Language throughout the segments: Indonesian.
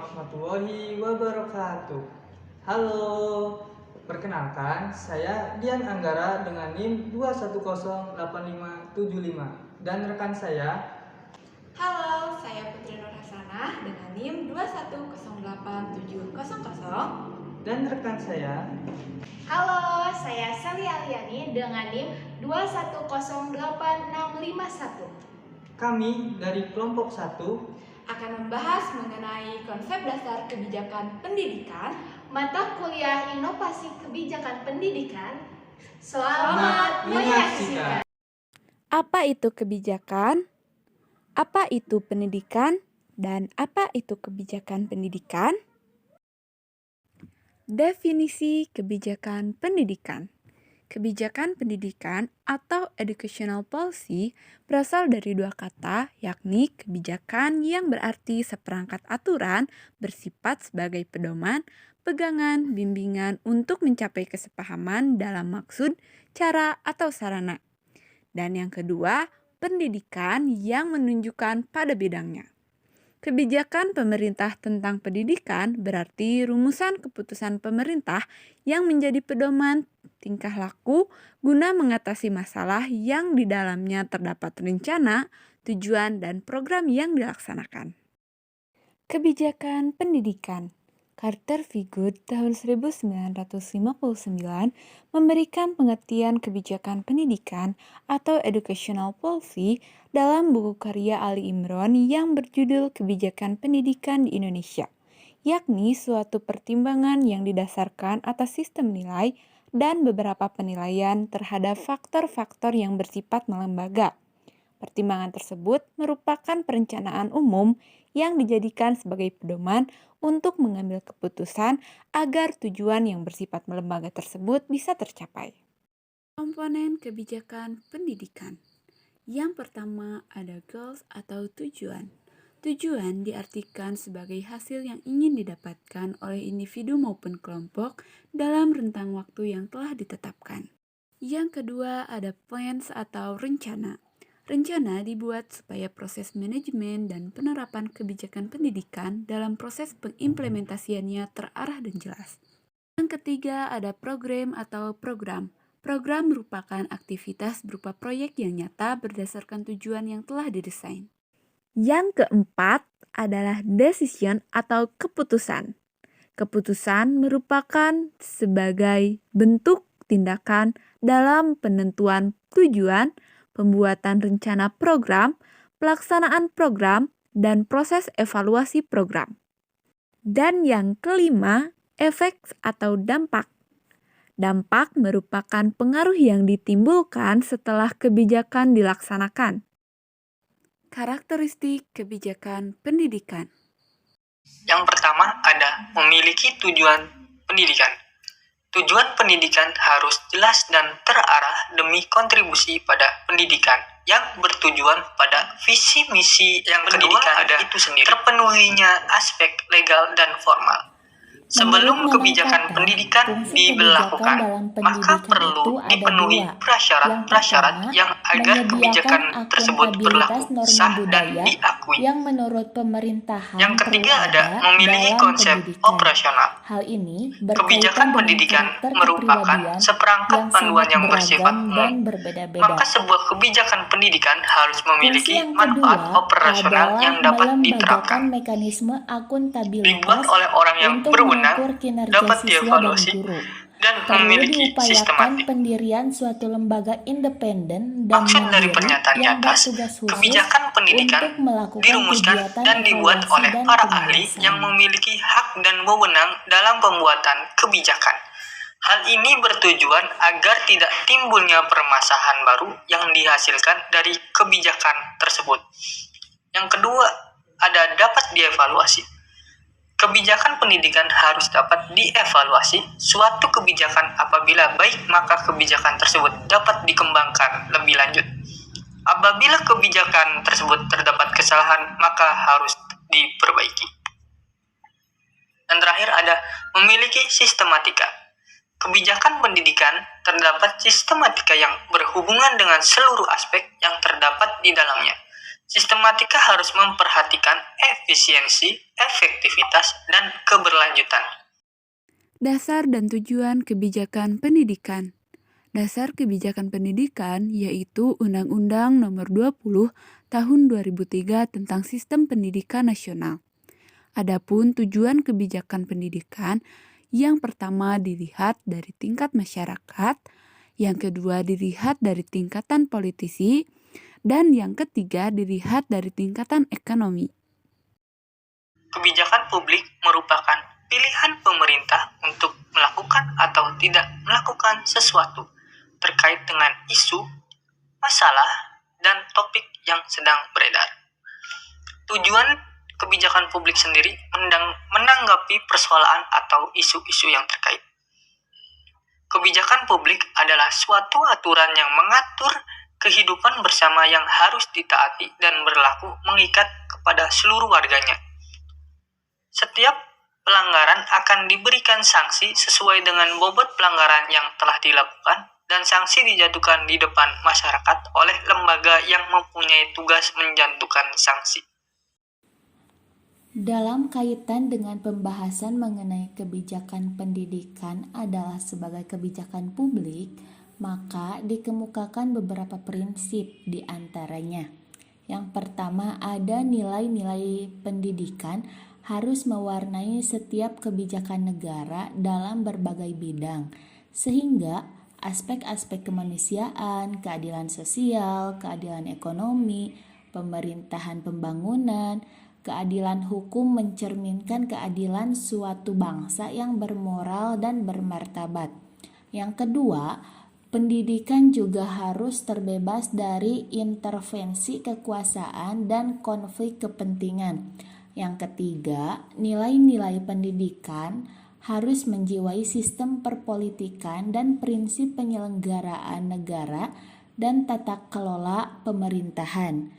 warahmatullahi wabarakatuh. Halo, perkenalkan saya Dian Anggara dengan NIM 2108575 dan rekan saya. Halo, saya Putri Nur Hasanah dengan NIM 2108700 dan rekan saya. Halo, saya Sally Aliani dengan NIM 2108651. Kami dari kelompok 1 akan membahas mengenai konsep dasar kebijakan pendidikan, mata kuliah inovasi kebijakan pendidikan. Selamat menyaksikan. Apa itu kebijakan? Apa itu pendidikan? Dan apa itu kebijakan pendidikan? Definisi kebijakan pendidikan. Kebijakan pendidikan atau educational policy berasal dari dua kata, yakni kebijakan yang berarti seperangkat aturan bersifat sebagai pedoman, pegangan, bimbingan untuk mencapai kesepahaman dalam maksud, cara, atau sarana. Dan yang kedua, pendidikan yang menunjukkan pada bidangnya. Kebijakan pemerintah tentang pendidikan berarti rumusan keputusan pemerintah yang menjadi pedoman tingkah laku guna mengatasi masalah yang di dalamnya terdapat rencana, tujuan, dan program yang dilaksanakan. Kebijakan pendidikan. Carter v. Good tahun 1959 memberikan pengertian kebijakan pendidikan atau educational policy dalam buku karya Ali Imron yang berjudul Kebijakan Pendidikan di Indonesia, yakni suatu pertimbangan yang didasarkan atas sistem nilai dan beberapa penilaian terhadap faktor-faktor yang bersifat melembaga. Pertimbangan tersebut merupakan perencanaan umum yang dijadikan sebagai pedoman untuk mengambil keputusan agar tujuan yang bersifat melembaga tersebut bisa tercapai. Komponen kebijakan pendidikan. Yang pertama ada goals atau tujuan. Tujuan diartikan sebagai hasil yang ingin didapatkan oleh individu maupun kelompok dalam rentang waktu yang telah ditetapkan. Yang kedua ada plans atau rencana. Rencana dibuat supaya proses manajemen dan penerapan kebijakan pendidikan dalam proses pengimplementasiannya terarah dan jelas. Yang ketiga ada program atau program. Program merupakan aktivitas berupa proyek yang nyata berdasarkan tujuan yang telah didesain. Yang keempat adalah decision atau keputusan. Keputusan merupakan sebagai bentuk tindakan dalam penentuan tujuan, pembuatan rencana program, pelaksanaan program, dan proses evaluasi program. Dan yang kelima, efek atau dampak. Dampak merupakan pengaruh yang ditimbulkan setelah kebijakan dilaksanakan. Karakteristik kebijakan pendidikan. Yang pertama ada memiliki tujuan pendidikan. Tujuan pendidikan harus jelas dan terarah demi kontribusi pada pendidikan yang bertujuan pada visi misi yang pendidikan ada itu sendiri. Terpenuhinya aspek legal dan formal. Sebelum kebijakan pendidikan diberlakukan, maka perlu dipenuhi prasyarat-prasyarat yang agar kebijakan tersebut berlaku sah dan diakui. Yang menurut pemerintahan yang ketiga ada memiliki konsep operasional. Hal ini kebijakan pendidikan merupakan seperangkat panduan yang bersifat umum. Maka sebuah kebijakan pendidikan harus memiliki manfaat operasional yang dapat diterapkan. Mekanisme akuntabilitas dibuat oleh orang yang berwenang, dapat dievaluasi dan memiliki sistematik. Pendirian suatu lembaga independen dan maksud dari pernyataan di atas, kebijakan pendidikan dirumuskan dan dibuat oleh para ahli yang memiliki hak dan wewenang dalam pembuatan kebijakan. Hal ini bertujuan agar tidak timbulnya permasalahan baru yang dihasilkan dari kebijakan tersebut. Yang kedua, ada dapat dievaluasi. Kebijakan pendidikan harus dapat dievaluasi. Suatu kebijakan apabila baik, maka kebijakan tersebut dapat dikembangkan lebih lanjut. Apabila kebijakan tersebut terdapat kesalahan, maka harus diperbaiki. Dan terakhir ada memiliki sistematika. Kebijakan pendidikan terdapat sistematika yang berhubungan dengan seluruh aspek yang terdapat di dalamnya. Sistematika harus memperhatikan efisiensi, efektivitas, dan keberlanjutan. Dasar dan tujuan kebijakan pendidikan. Dasar kebijakan pendidikan yaitu Undang-Undang Nomor 20 Tahun 2003 tentang Sistem Pendidikan Nasional. Adapun tujuan kebijakan pendidikan, yang pertama dilihat dari tingkat masyarakat, yang kedua dilihat dari tingkatan politisi, dan yang ketiga dilihat dari tingkatan ekonomi. Kebijakan publik merupakan pilihan pemerintah untuk melakukan atau tidak melakukan sesuatu terkait dengan isu, masalah, dan topik yang sedang beredar. Tujuan kebijakan publik sendiri menanggapi persoalan atau isu-isu yang terkait. Kebijakan publik adalah suatu aturan yang mengatur kehidupan bersama yang harus ditaati dan berlaku mengikat kepada seluruh warganya. Setiap pelanggaran akan diberikan sanksi sesuai dengan bobot pelanggaran yang telah dilakukan, dan sanksi dijatuhkan di depan masyarakat oleh lembaga yang mempunyai tugas menjatuhkan sanksi. Dalam kaitan dengan pembahasan mengenai kebijakan pendidikan adalah sebagai kebijakan publik, maka dikemukakan beberapa prinsip di antaranya. Yang pertama, ada nilai-nilai pendidikan harus mewarnai setiap kebijakan negara dalam berbagai bidang, sehingga aspek-aspek kemanusiaan, keadilan sosial, keadilan ekonomi, pemerintahan pembangunan, keadilan hukum mencerminkan keadilan suatu bangsa yang bermoral dan bermartabat. Yang kedua, pendidikan juga harus terbebas dari intervensi kekuasaan dan konflik kepentingan. Yang ketiga, nilai-nilai pendidikan harus menjiwai sistem perpolitikan dan prinsip penyelenggaraan negara dan tata kelola pemerintahan.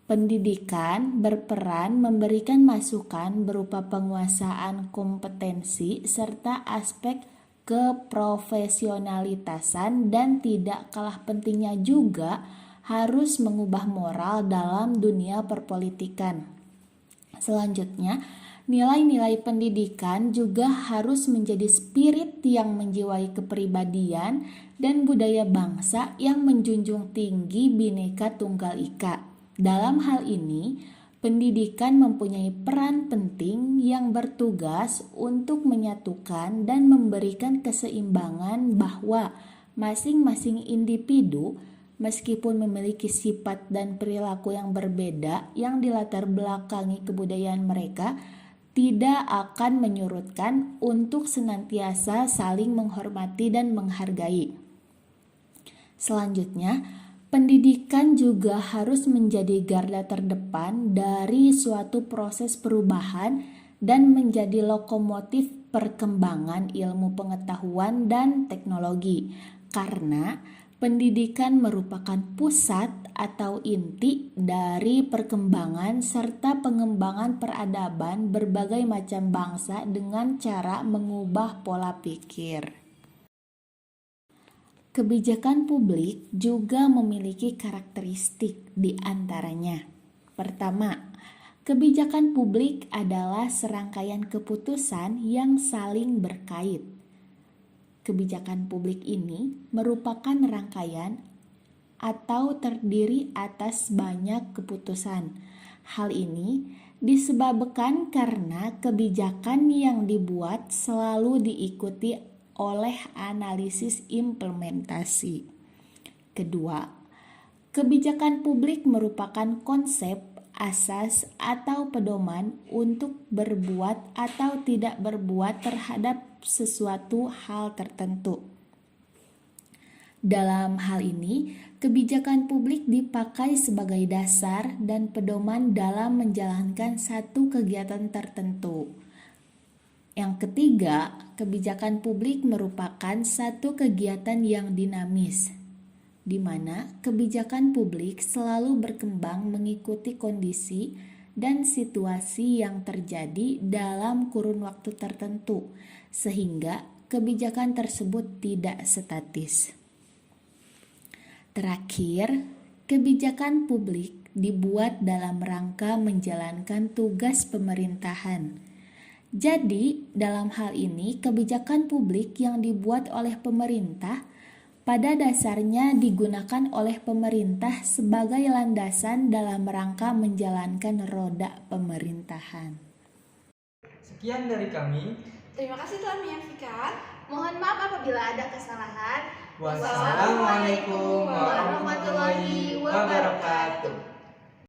Pendidikan berperan memberikan masukan berupa penguasaan kompetensi serta aspek keprofesionalitasan, dan tidak kalah pentingnya juga harus mengubah moral dalam dunia perpolitikan. Selanjutnya, nilai-nilai pendidikan juga harus menjadi spirit yang menjiwai kepribadian dan budaya bangsa yang menjunjung tinggi Bhinneka Tunggal Ika. Dalam hal ini, pendidikan mempunyai peran penting yang bertugas untuk menyatukan dan memberikan keseimbangan bahwa masing-masing individu, meskipun memiliki sifat dan perilaku yang berbeda yang dilatar belakangi kebudayaan mereka, tidak akan menyurutkan untuk senantiasa saling menghormati dan menghargai. Selanjutnya, pendidikan juga harus menjadi garda terdepan dari suatu proses perubahan dan menjadi lokomotif perkembangan ilmu pengetahuan dan teknologi, karena pendidikan merupakan pusat atau inti dari perkembangan serta pengembangan peradaban berbagai macam bangsa dengan cara mengubah pola pikir. Kebijakan publik juga memiliki karakteristik di antaranya. Pertama, kebijakan publik adalah serangkaian keputusan yang saling berkait. Kebijakan publik ini merupakan rangkaian atau terdiri atas banyak keputusan. Hal ini disebabkan karena kebijakan yang dibuat selalu diikuti oleh analisis implementasi. Kedua, kebijakan publik merupakan konsep, asas, atau pedoman untuk berbuat atau tidak berbuat terhadap sesuatu hal tertentu. Dalam hal ini, kebijakan publik dipakai sebagai dasar dan pedoman dalam menjalankan satu kegiatan tertentu. Yang ketiga, kebijakan publik merupakan satu kegiatan yang dinamis, di mana kebijakan publik selalu berkembang mengikuti kondisi dan situasi yang terjadi dalam kurun waktu tertentu, sehingga kebijakan tersebut tidak statis. Terakhir, kebijakan publik dibuat dalam rangka menjalankan tugas pemerintahan. Jadi, dalam hal ini kebijakan publik yang dibuat oleh pemerintah pada dasarnya digunakan oleh pemerintah sebagai landasan dalam rangka menjalankan roda pemerintahan. Sekian dari kami. Terima kasih telah menyaksikan. Mohon maaf apabila ada kesalahan. Wassalamualaikum warahmatullahi wabarakatuh.